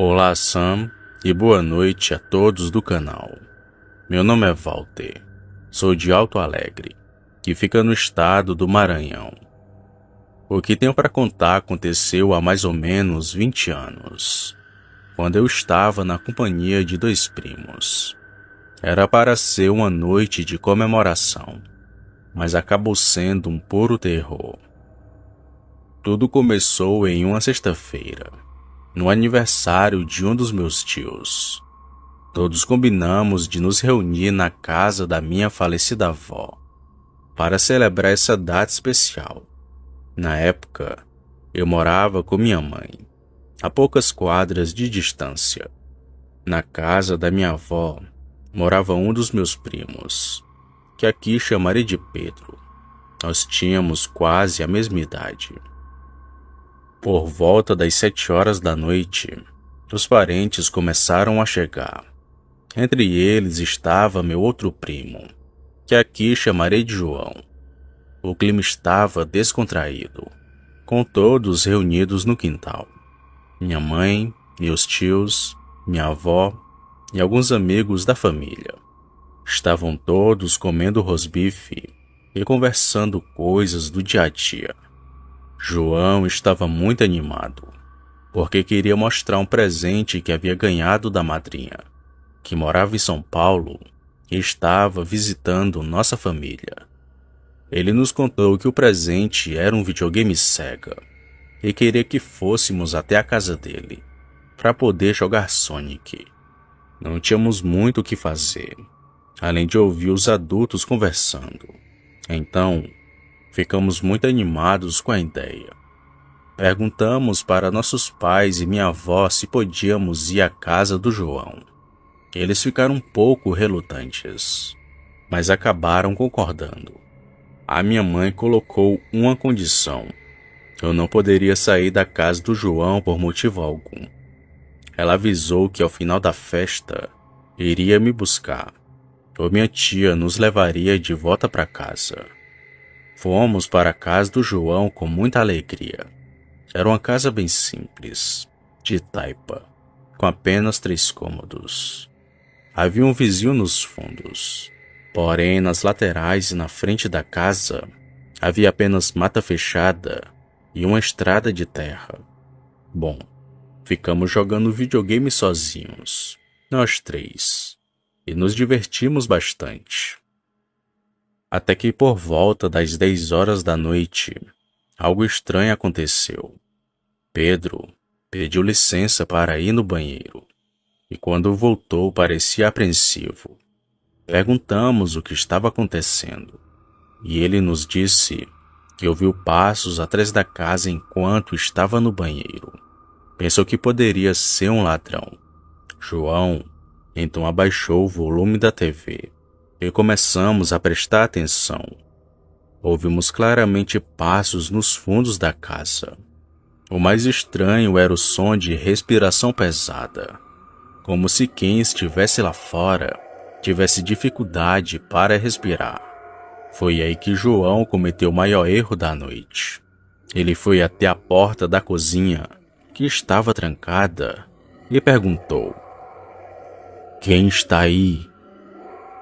Olá, Sam, e boa noite a todos do canal. Meu nome é Walter, sou de Alto Alegre, que fica no estado do Maranhão. O que tenho para contar aconteceu há mais ou menos 20 anos, quando eu estava na companhia de dois primos. Era para ser uma noite de comemoração, mas acabou sendo um puro terror. Tudo começou em uma sexta-feira, no aniversário de um dos meus tios. Todos combinamos de nos reunir na casa da minha falecida avó para celebrar essa data especial. Na época, eu morava com minha mãe, a poucas quadras de distância. Na casa da minha avó morava um dos meus primos, que aqui chamarei de Pedro. Nós tínhamos quase a mesma idade. Por volta das 7 horas da noite, os parentes começaram a chegar. Entre eles estava meu outro primo, que aqui chamarei de João. O clima estava descontraído, com todos reunidos no quintal. Minha mãe, meus tios, minha avó e alguns amigos da família. Estavam todos comendo rosbife e conversando coisas do dia a dia. João estava muito animado, porque queria mostrar um presente que havia ganhado da madrinha, que morava em São Paulo e estava visitando nossa família. Ele nos contou que o presente era um videogame Sega e queria que fôssemos até a casa dele para poder jogar Sonic. Não tínhamos muito o que fazer, além de ouvir os adultos conversando. Então, ficamos muito animados com a ideia. Perguntamos para nossos pais e minha avó se podíamos ir à casa do João. Eles ficaram um pouco relutantes, mas acabaram concordando. A minha mãe colocou uma condição: eu não poderia sair da casa do João por motivo algum. Ela avisou que ao final da festa iria me buscar, ou minha tia nos levaria de volta para casa. Fomos para a casa do João com muita alegria. Era uma casa bem simples, de taipa, com apenas 3 cômodos. Havia um vizinho nos fundos, porém nas laterais e na frente da casa havia apenas mata fechada e uma estrada de terra. Bom, ficamos jogando videogame sozinhos, nós 3, e nos divertimos bastante. Até que por volta das 10 horas da noite, algo estranho aconteceu. Pedro pediu licença para ir no banheiro, e quando voltou parecia apreensivo. Perguntamos o que estava acontecendo, e ele nos disse que ouviu passos atrás da casa enquanto estava no banheiro. Pensou que poderia ser um ladrão. João então abaixou o volume da TV. E começamos a prestar atenção. Ouvimos claramente passos nos fundos da casa. O mais estranho era o som de respiração pesada, como se quem estivesse lá fora tivesse dificuldade para respirar. Foi aí que João cometeu o maior erro da noite. Ele foi até a porta da cozinha, que estava trancada, e perguntou: "Quem está aí?"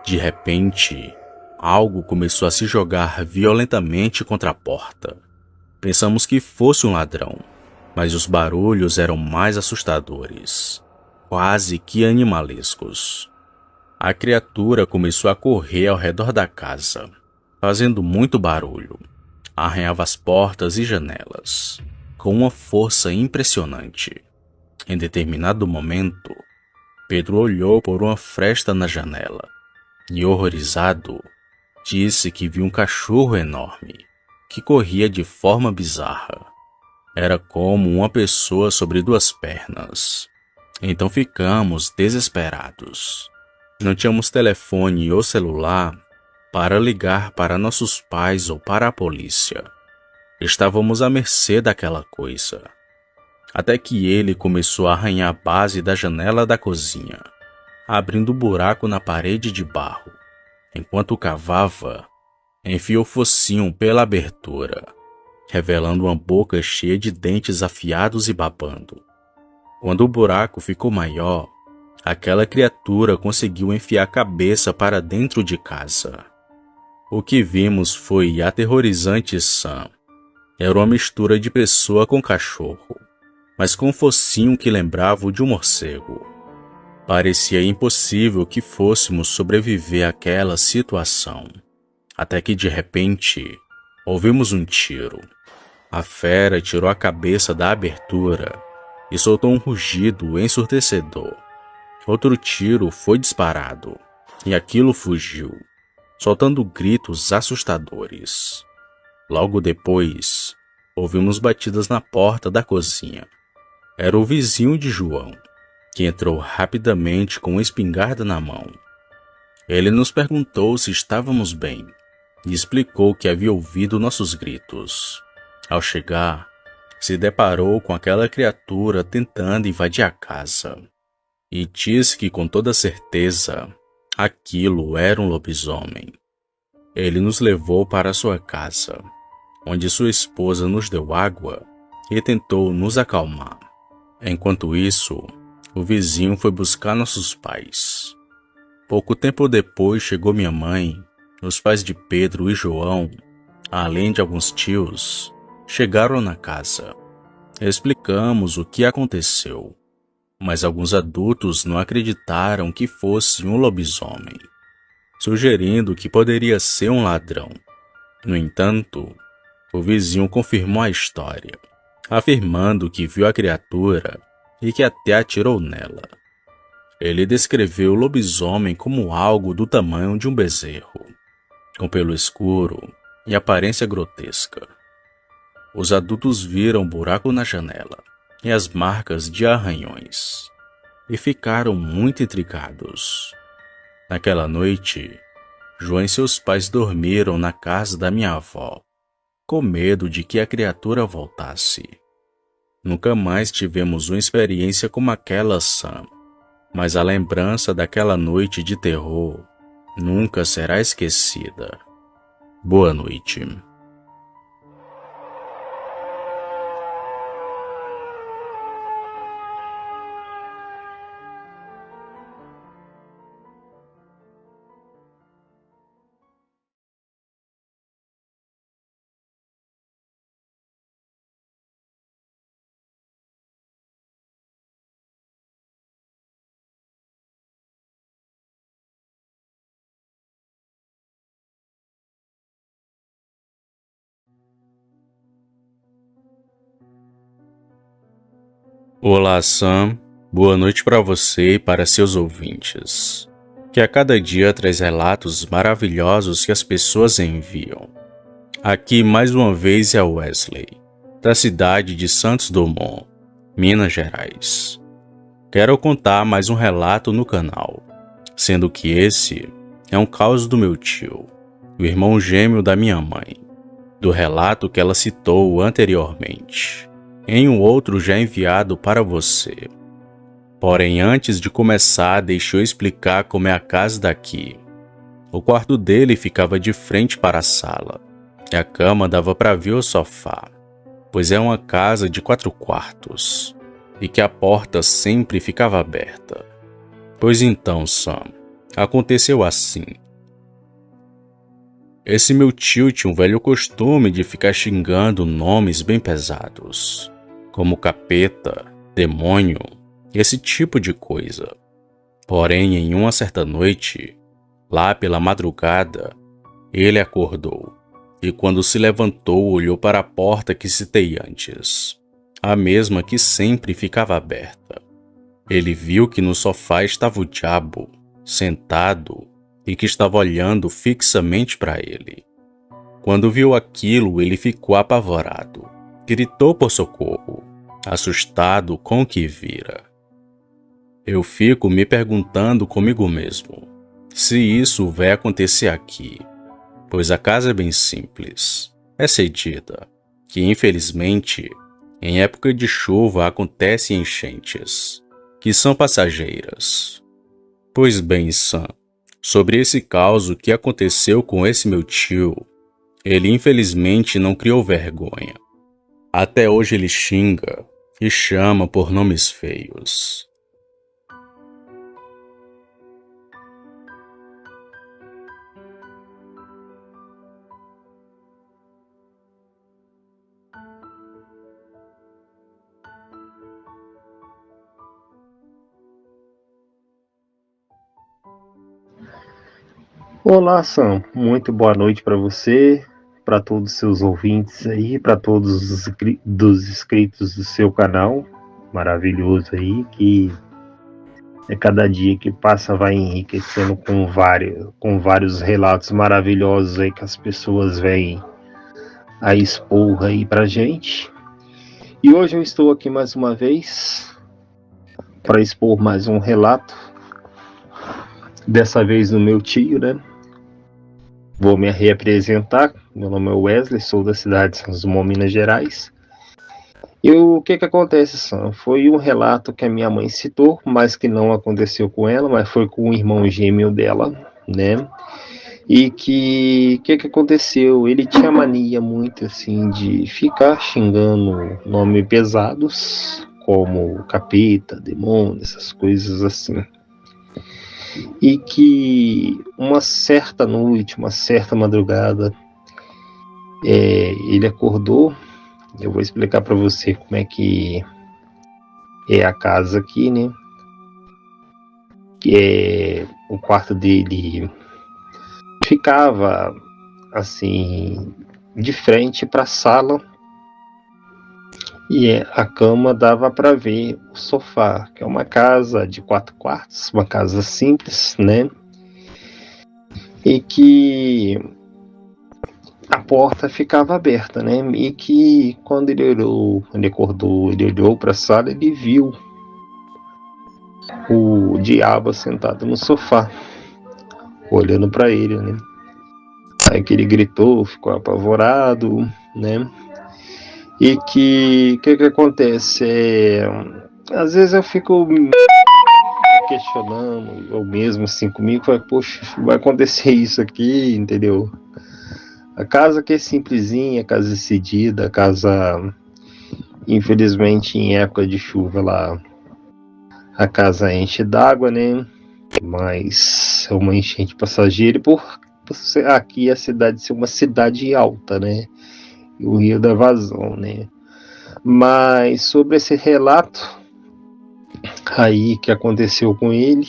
De repente, algo começou a se jogar violentamente contra a porta. Pensamos que fosse um ladrão, mas os barulhos eram mais assustadores, quase que animalescos. A criatura começou a correr ao redor da casa, fazendo muito barulho. Arranhava as portas e janelas, com uma força impressionante. Em determinado momento, Pedro olhou por uma fresta na janela e, horrorizado, disse que viu um cachorro enorme que corria de forma bizarra. Era como uma pessoa sobre 2 pernas. Então ficamos desesperados. Não tínhamos telefone ou celular para ligar para nossos pais ou para a polícia. Estávamos à mercê daquela coisa. Até que ele começou a arranhar a base da janela da cozinha, abrindo um buraco na parede de barro. Enquanto cavava, enfiou focinho pela abertura, revelando uma boca cheia de dentes afiados e babando. Quando o buraco ficou maior, aquela criatura conseguiu enfiar a cabeça para dentro de casa. O que vimos foi aterrorizante. Sam era uma mistura de pessoa com cachorro, mas com um focinho que lembrava o de um morcego. Parecia impossível que fôssemos sobreviver àquela situação, até que de repente ouvimos um tiro. A fera tirou a cabeça da abertura e soltou um rugido ensurdecedor. Outro tiro foi disparado e aquilo fugiu, soltando gritos assustadores. Logo depois, ouvimos batidas na porta da cozinha. Era o vizinho de João, que entrou rapidamente com uma espingarda na mão. Ele nos perguntou se estávamos bem e explicou que havia ouvido nossos gritos. Ao chegar, se deparou com aquela criatura tentando invadir a casa e disse que com toda certeza aquilo era um lobisomem. Ele nos levou para sua casa, onde sua esposa nos deu água e tentou nos acalmar. Enquanto isso, o vizinho foi buscar nossos pais. Pouco tempo depois chegou minha mãe, os pais de Pedro e João, além de alguns tios, chegaram na casa. Explicamos o que aconteceu, mas alguns adultos não acreditaram que fosse um lobisomem, sugerindo que poderia ser um ladrão. No entanto, o vizinho confirmou a história, afirmando que viu a criatura e que até atirou nela. Ele descreveu o lobisomem como algo do tamanho de um bezerro, com pelo escuro e aparência grotesca. Os adultos viram um buraco na janela e as marcas de arranhões, e ficaram muito intrigados. Naquela noite, João e seus pais dormiram na casa da minha avó, com medo de que a criatura voltasse. Nunca mais tivemos uma experiência como aquela, Sam, mas a lembrança daquela noite de terror nunca será esquecida. Boa noite. Olá, Sam. Boa noite para você e para seus ouvintes, que a cada dia traz relatos maravilhosos que as pessoas enviam. Aqui mais uma vez é Wesley, da cidade de Santos Dumont, Minas Gerais. Quero contar mais um relato no canal, sendo que esse é um caso do meu tio, o irmão gêmeo da minha mãe, do relato que ela citou anteriormente, em um outro já enviado para você. Porém, antes de começar, deixa eu explicar como é a casa daqui. O quarto dele ficava de frente para a sala, e a cama dava para ver o sofá, pois é uma casa de 4 quartos, e que a porta sempre ficava aberta. Pois então, Sam, aconteceu assim. Esse meu tio tinha um velho costume de ficar xingando nomes bem pesados, como capeta, demônio, esse tipo de coisa. Porém, em uma certa noite, lá pela madrugada, ele acordou e quando se levantou olhou para a porta que citei antes, a mesma que sempre ficava aberta. Ele viu que no sofá estava o diabo, sentado, e que estava olhando fixamente para ele. Quando viu aquilo, ele ficou apavorado. Gritou por socorro, assustado com o que vira. Eu fico me perguntando comigo mesmo, se isso vai acontecer aqui, pois a casa é bem simples, é cedida, que infelizmente, em época de chuva acontecem enchentes, que são passageiras. Pois bem, Sam, sobre esse caso que aconteceu com esse meu tio, ele infelizmente não criou vergonha. Até hoje ele xinga e chama por nomes feios. Olá, Sam. Muito boa noite para você, para todos os seus ouvintes aí, para todos dos inscritos do seu canal maravilhoso aí, que é cada dia que passa vai enriquecendo com vários relatos maravilhosos aí que as pessoas vêm a expor aí pra gente. E hoje eu estou aqui mais uma vez para expor mais um relato, dessa vez do meu tio, né? Vou me reapresentar. Meu nome é Wesley, sou da cidade de São Simão, Minas Gerais. E o que acontece, Sam? Foi um relato que a minha mãe citou, mas que não aconteceu com ela, mas foi com o irmão gêmeo dela, né? E que aconteceu? Ele tinha mania muito assim de ficar xingando nomes pesados, como capeta, demônio, essas coisas assim. E que uma certa noite, uma certa madrugada, ele acordou. Eu vou explicar para você como é que é a casa aqui, né? Que é o quarto dele ficava assim de frente para a sala e a cama dava para ver o sofá, que é uma casa de 4 quartos, uma casa simples, né? E que a porta ficava aberta, né? E que quando ele acordou, ele olhou para a sala, ele viu o diabo sentado no sofá, olhando para ele, né? Aí que ele gritou, ficou apavorado, né? E que acontece? Às vezes eu fico me questionando, ou mesmo assim comigo, poxa, vai acontecer isso aqui, entendeu? A casa que é simplesinha, casa cedida, casa, infelizmente, em época de chuva, a casa enche d'água, né? Mas é uma enchente passageira, e por aqui a cidade ser uma cidade alta, né? E o rio da vazão, né? Mas sobre esse relato aí que aconteceu com ele,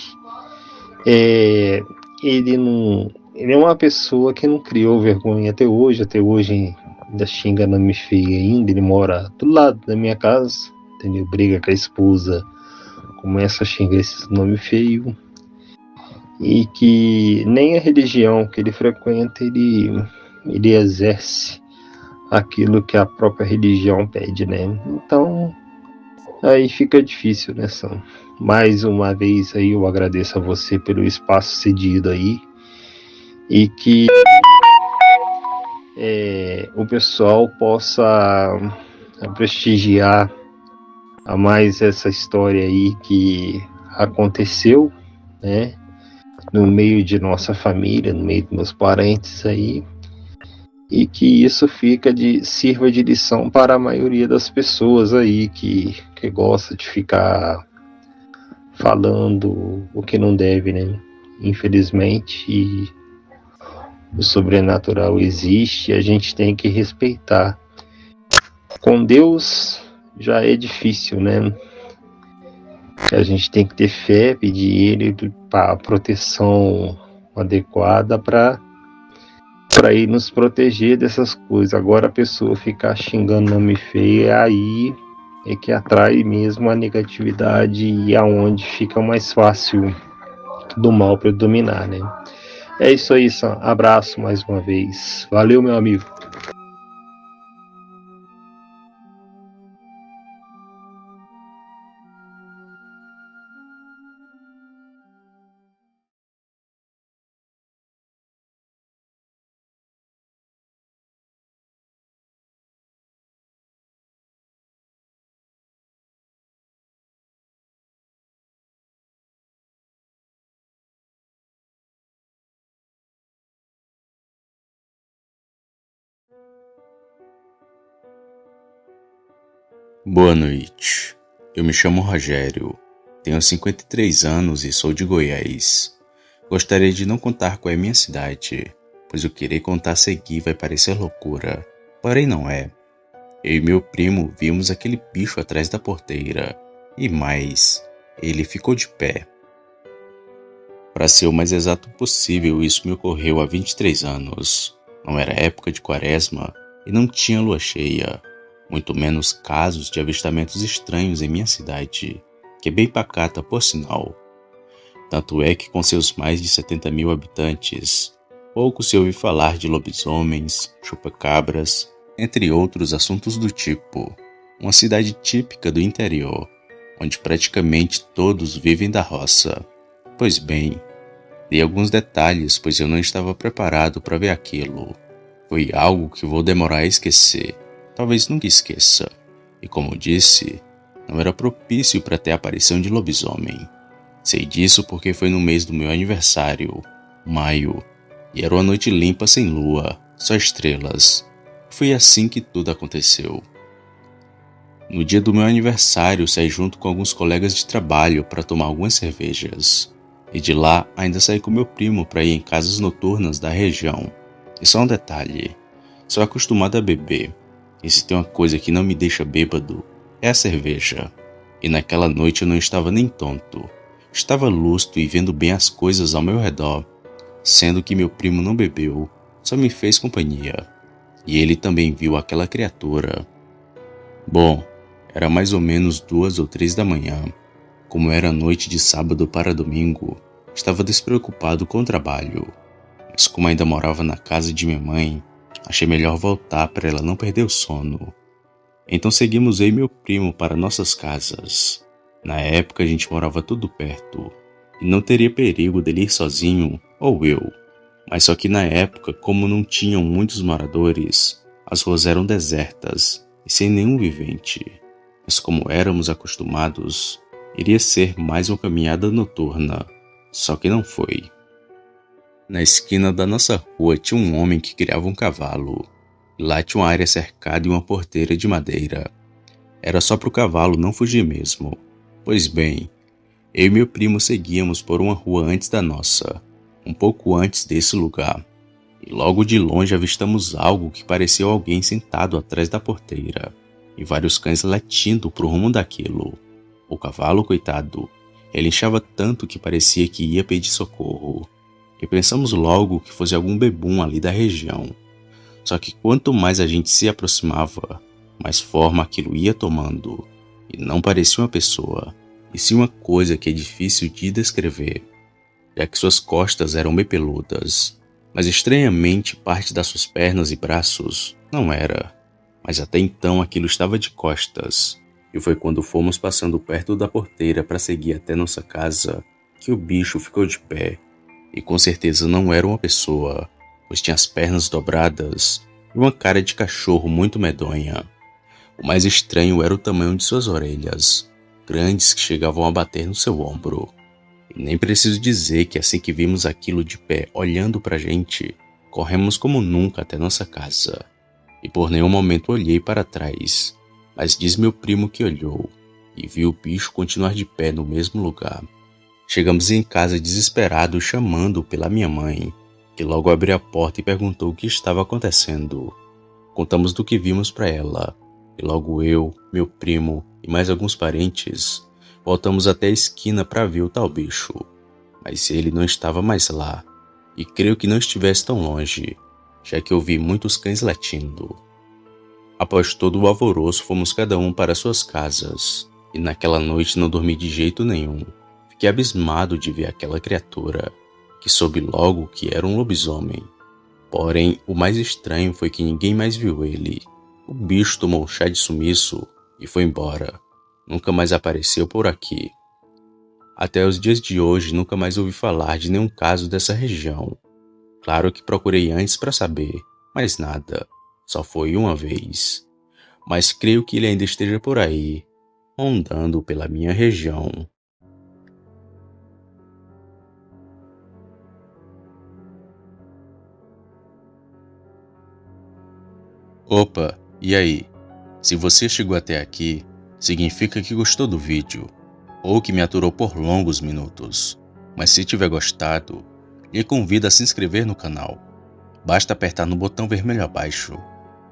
ele não, ele é uma pessoa que não criou vergonha até hoje ainda xinga nome feio ainda. Ele mora do lado da minha casa, entendeu? Briga com a esposa, começa a xingar esses nomes feios. E que nem a religião que ele frequenta ele exerce aquilo que a própria religião pede, né? Então aí fica difícil, né, Sam? Mais uma vez aí eu agradeço a você pelo espaço cedido aí, e que o pessoal possa prestigiar a mais essa história aí que aconteceu, né? No meio de nossa família, no meio dos meus parentes aí, e que isso sirva de lição para a maioria das pessoas aí que gosta de ficar falando o que não deve, né? Infelizmente, o sobrenatural existe e a gente tem que respeitar. Com Deus já é difícil, né? A gente tem que ter fé, pedir Ele para a proteção adequada para ir nos proteger dessas coisas. Agora a pessoa ficar xingando nome feio, aí é que atrai mesmo a negatividade e aonde fica mais fácil do mal predominar, né? É isso aí, Sam. Abraço mais uma vez. Valeu, meu amigo. Boa noite. Eu me chamo Rogério, tenho 53 anos e sou de Goiás. Gostaria de não contar qual é minha cidade, pois o querer contar a seguir vai parecer loucura, porém não é. Eu e meu primo vimos aquele bicho atrás da porteira, e mais, ele ficou de pé. Para ser o mais exato possível, isso me ocorreu há 23 anos. Não era época de quaresma e não tinha lua cheia, muito menos casos de avistamentos estranhos em minha cidade, que é bem pacata por sinal. Tanto é que com seus mais de 70 mil habitantes, pouco se ouve falar de lobisomens, chupacabras, entre outros assuntos do tipo. Uma cidade típica do interior, onde praticamente todos vivem da roça. Pois bem, dei alguns detalhes, pois eu não estava preparado para ver aquilo. Foi algo que vou demorar a esquecer, talvez nunca esqueça. E como disse, não era propício para ter a aparição de lobisomem. Sei disso porque foi no mês do meu aniversário, maio, e era uma noite limpa sem lua, só estrelas. Foi assim que tudo aconteceu. No dia do meu aniversário, saí junto com alguns colegas de trabalho para tomar algumas cervejas. E de lá, ainda saí com meu primo para ir em casas noturnas da região. E só um detalhe, sou acostumado a beber, e se tem uma coisa que não me deixa bêbado, é a cerveja. E naquela noite eu não estava nem tonto. Estava lúcido e vendo bem as coisas ao meu redor, sendo que meu primo não bebeu, só me fez companhia. E ele também viu aquela criatura. Bom, era mais ou menos 2 ou 3 da manhã. Como era noite de sábado para domingo, estava despreocupado com o trabalho. Mas como ainda morava na casa de minha mãe, achei melhor voltar para ela não perder o sono. Então seguimos eu e meu primo para nossas casas. Na época a gente morava tudo perto, e não teria perigo dele ir sozinho, ou eu. Mas só que na época, como não tinham muitos moradores, as ruas eram desertas e sem nenhum vivente. Mas como éramos acostumados, iria ser mais uma caminhada noturna, só que não foi. Na esquina da nossa rua tinha um homem que criava um cavalo. Lá tinha uma área cercada e uma porteira de madeira. Era só para o cavalo não fugir mesmo. Pois bem, eu e meu primo seguíamos por uma rua antes da nossa, um pouco antes desse lugar. E logo de longe avistamos algo que parecia alguém sentado atrás da porteira, e vários cães latindo pro rumo daquilo. O cavalo, coitado, relinchava tanto que parecia que ia pedir socorro. E pensamos logo que fosse algum bebum ali da região. Só que quanto mais a gente se aproximava, mais forma aquilo ia tomando. E não parecia uma pessoa, e sim uma coisa que é difícil de descrever, já que suas costas eram bem peludas, mas estranhamente parte das suas pernas e braços não era. Mas até então aquilo estava de costas, e foi quando fomos passando perto da porteira para seguir até nossa casa que o bicho ficou de pé, e com certeza não era uma pessoa, pois tinha as pernas dobradas e uma cara de cachorro muito medonha. O mais estranho era o tamanho de suas orelhas, grandes que chegavam a bater no seu ombro. E nem preciso dizer que assim que vimos aquilo de pé olhando pra gente, corremos como nunca até nossa casa. E por nenhum momento olhei para trás, mas diz meu primo que olhou e viu o bicho continuar de pé no mesmo lugar. Chegamos em casa desesperados chamando pela minha mãe, que logo abriu a porta e perguntou o que estava acontecendo. Contamos do que vimos para ela, e logo eu, meu primo e mais alguns parentes voltamos até a esquina para ver o tal bicho. Mas ele não estava mais lá, e creio que não estivesse tão longe, já que eu vi muitos cães latindo. Após todo o alvoroço, fomos cada um para suas casas, e naquela noite não dormi de jeito nenhum. Fiquei abismado de ver aquela criatura, que soube logo que era um lobisomem. Porém, o mais estranho foi que ninguém mais viu ele. O bicho tomou um chá de sumiço e foi embora. Nunca mais apareceu por aqui. Até os dias de hoje, nunca mais ouvi falar de nenhum caso dessa região. Claro que procurei antes para saber, mas nada. Só foi uma vez. Mas creio que ele ainda esteja por aí, rondando pela minha região. Opa, e aí? Se você chegou até aqui, significa que gostou do vídeo ou que me aturou por longos minutos. Mas se tiver gostado, lhe convido a se inscrever no canal. Basta apertar no botão vermelho abaixo,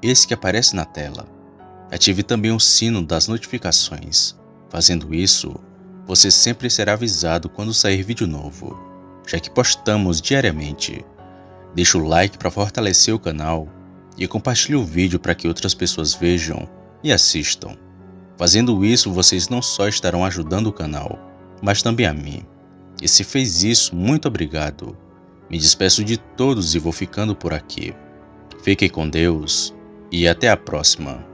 esse que aparece na tela. Ative também o sino das notificações. Fazendo isso, você sempre será avisado quando sair vídeo novo, já que postamos diariamente. Deixe o like para fortalecer o canal e compartilhe o vídeo para que outras pessoas vejam e assistam. Fazendo isso, vocês não só estarão ajudando o canal, mas também a mim. E se fez isso, muito obrigado. Me despeço de todos e vou ficando por aqui. Fiquem com Deus e até a próxima.